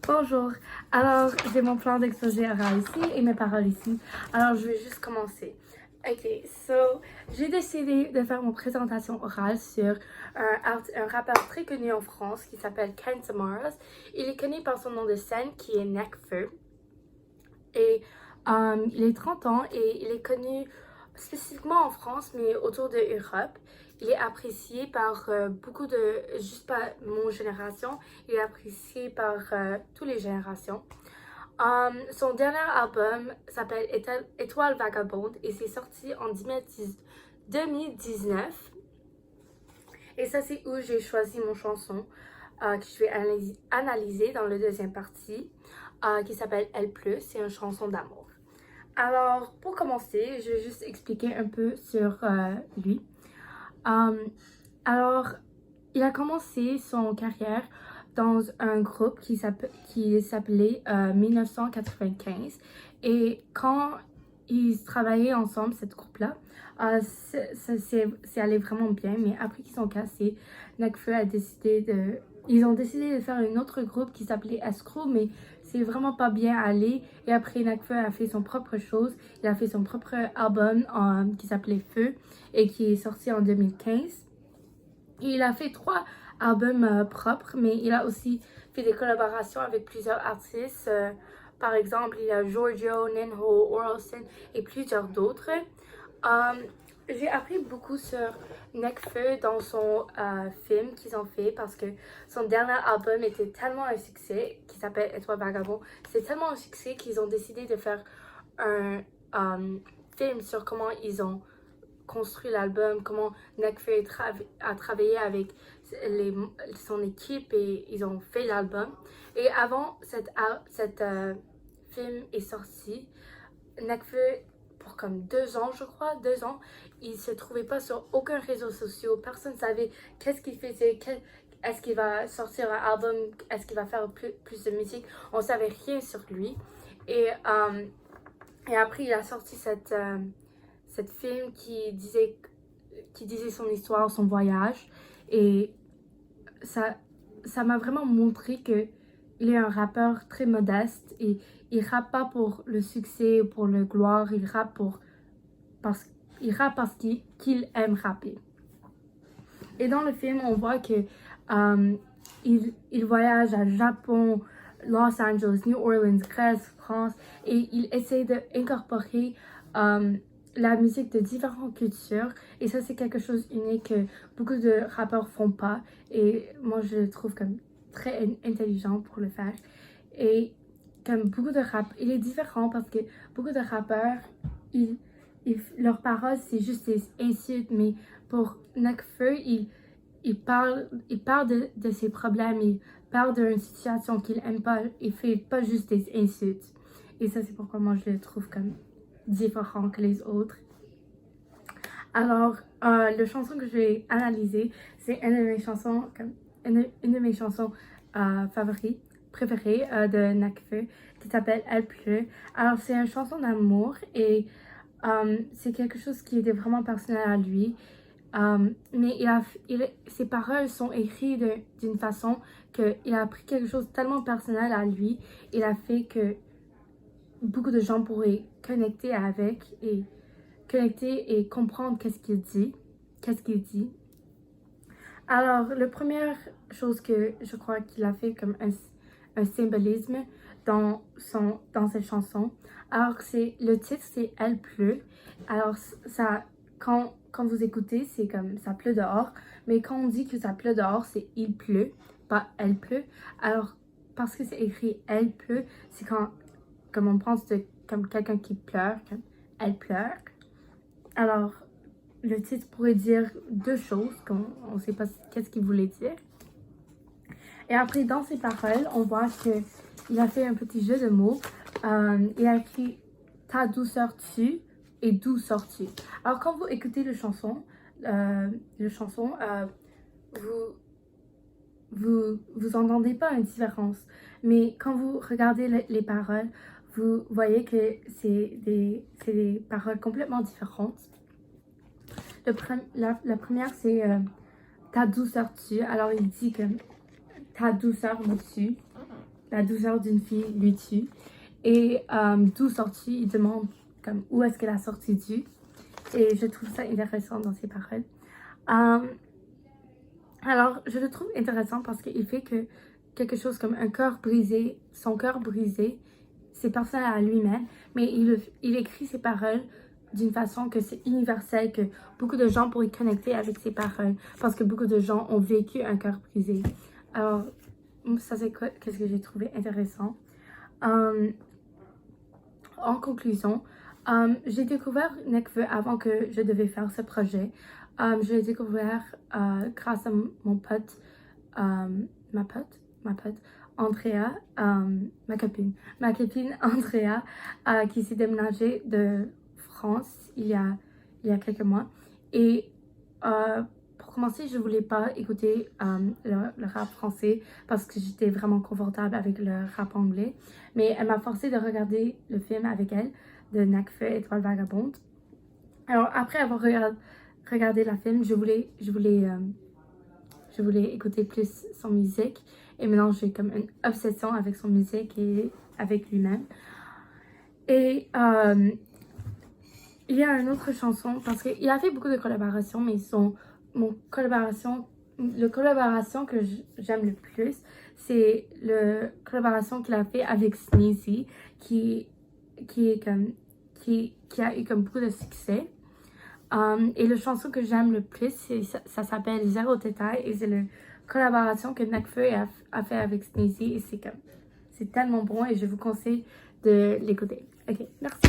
Bonjour, alors j'ai mon plan d'exposé oral ici et mes paroles ici, alors je vais juste commencer. Ok, so j'ai décidé de faire mon présentation orale sur un rappeur très connu en France qui s'appelle Ken Samaras. Il est connu par son nom de scène qui est Nekfeu et il est 30 ans et il est connu spécifiquement en France mais autour de l'Europe. Il est apprécié par beaucoup de, juste pas mon génération, il est apprécié par toutes les générations. Son dernier album s'appelle Étoile Vagabonde et c'est sorti en 2019. Et ça, c'est où j'ai choisi mon chanson que je vais analyser dans la deuxième partie qui s'appelle Elle pleut. C'est une chanson d'amour. Alors, pour commencer, je vais juste expliquer un peu sur lui. Alors, il a commencé son carrière dans un groupe qui s'appelait 1995. Et quand ils travaillaient ensemble, cette groupe-là, c'est allé vraiment bien. Mais après qu'ils sont cassés, Nekfeu a décidé de... Ils ont décidé de faire un autre groupe qui s'appelait Escrew, mais c'est vraiment pas bien allé. Et après, Nekfeu a fait son propre chose. Il a fait son propre album qui s'appelait Feu et qui est sorti en 2015. Et il a fait 3 albums propres, mais il a aussi fait des collaborations avec plusieurs artistes. Par exemple, il y a Giorgio, Ninho, Orelsan et plusieurs d'autres. J'ai appris beaucoup sur Nekfeu dans son film qu'ils ont fait parce que son dernier album était tellement un succès, qui s'appelle Étoile Vagabond. C'est tellement un succès qu'ils ont décidé de faire un film sur comment ils ont construit l'album, comment Nekfeu a travaillé avec son équipe et ils ont fait l'album. Et avant cette film est sorti, Nekfeu, pour comme 2 ans, je crois, 2 ans, il se trouvait pas sur aucun réseau social. Personne ne savait qu'est-ce qu'il faisait, est-ce qu'il va sortir un album, est-ce qu'il va faire plus de musique. On savait rien sur lui. Et, et après, il a sorti cette film qui disait son histoire, son voyage. Et ça m'a vraiment montré que il est un rappeur très modeste et il rappe pas pour le succès ou pour le gloire, il rappe parce qu'il aime rapper. Et dans le film, on voit que il voyage à Japon, Los Angeles, New Orleans, Grèce, France, et il essaie d'incorporer la musique de différentes cultures. Et ça, c'est quelque chose unique que beaucoup de rappeurs font pas. Et moi, je le trouve comme très intelligent pour le faire. Et comme beaucoup de rap, il est différent parce que beaucoup de rappeurs, leurs paroles, c'est juste des insultes, mais pour Nekfeu, il parle de ses problèmes, il parle d'une situation qu'il aime pas, il fait pas juste des insultes. Et ça, c'est pourquoi moi, je le trouve comme différent que les autres. Alors, la chanson que je vais analyser, c'est une de mes chansons, favorites, préférées de Nekfeu, qui s'appelle Elle pleut. Alors, c'est une chanson d'amour et c'est quelque chose qui était vraiment personnel à lui. Mais ses paroles sont écrites d'une façon qu'il a pris quelque chose de tellement personnel à lui. Il a fait que beaucoup de gens pourraient connecter et comprendre qu'est-ce qu'il dit. Alors, la première chose que je crois qu'il a fait comme un symbolisme dans cette chanson, alors le titre c'est Elle pleut. Alors, ça, quand vous écoutez, c'est comme ça pleut dehors, mais quand on dit que ça pleut dehors, c'est il pleut, pas elle pleut. Alors, parce que c'est écrit Elle pleut, c'est comme on pense comme quelqu'un qui pleure, comme elle pleure. Alors, le titre pourrait dire 2 choses, on ne sait pas qu'est-ce qu'il voulait dire. Et après, dans ses paroles, on voit qu'il a fait un petit jeu de mots. Il a écrit ta douceur tue et d'où sors-tu. Alors, quand vous écoutez la chanson, vous entendez pas une différence. Mais quand vous regardez les paroles, vous voyez que c'est des paroles complètement différentes. La première, c'est ta douceur tue. Alors, il dit que ta douceur me tue. la douceur d'une fille lui tue. Et d'où sorti, il demande comme où est-ce qu'elle a sorti du. Et je trouve ça intéressant dans ses paroles. Alors, je le trouve intéressant parce qu'il fait que quelque chose comme un cœur brisé, son cœur brisé, c'est personnel à lui-même, mais il écrit ses paroles d'une façon que c'est universel, que beaucoup de gens pourraient connecter avec ses paroles, parce que beaucoup de gens ont vécu un cœur brisé. Alors, ça c'est qu'est-ce que j'ai trouvé intéressant. En conclusion, j'ai découvert Nekfeu avant que je devais faire ce projet. Je l'ai découvert grâce à mon pote, ma pote, Andrea, ma copine Andrea, qui s'est déménagée de France il y a quelques mois. Et pour commencer, je voulais pas écouter le rap français parce que j'étais vraiment confortable avec le rap anglais. Mais elle m'a forcé de regarder le film avec elle, de Nekfeu, Étoile Vagabonde. Alors après avoir regardé la film, je voulais écouter plus son musique. Et maintenant, j'ai comme une obsession avec son musique et avec lui-même. Et il y a une autre chanson, parce qu'il a fait beaucoup de collaborations, mais le collaboration que j'aime le plus, c'est la collaboration qu'il a fait avec Sneezy, qui a eu comme beaucoup de succès. Et la chanson que j'aime le plus, ça s'appelle Zéro Détail, et c'est la collaboration que Nekfeu a fait avec Sneezy, et c'est tellement bon et je vous conseille de l'écouter. Ok, merci.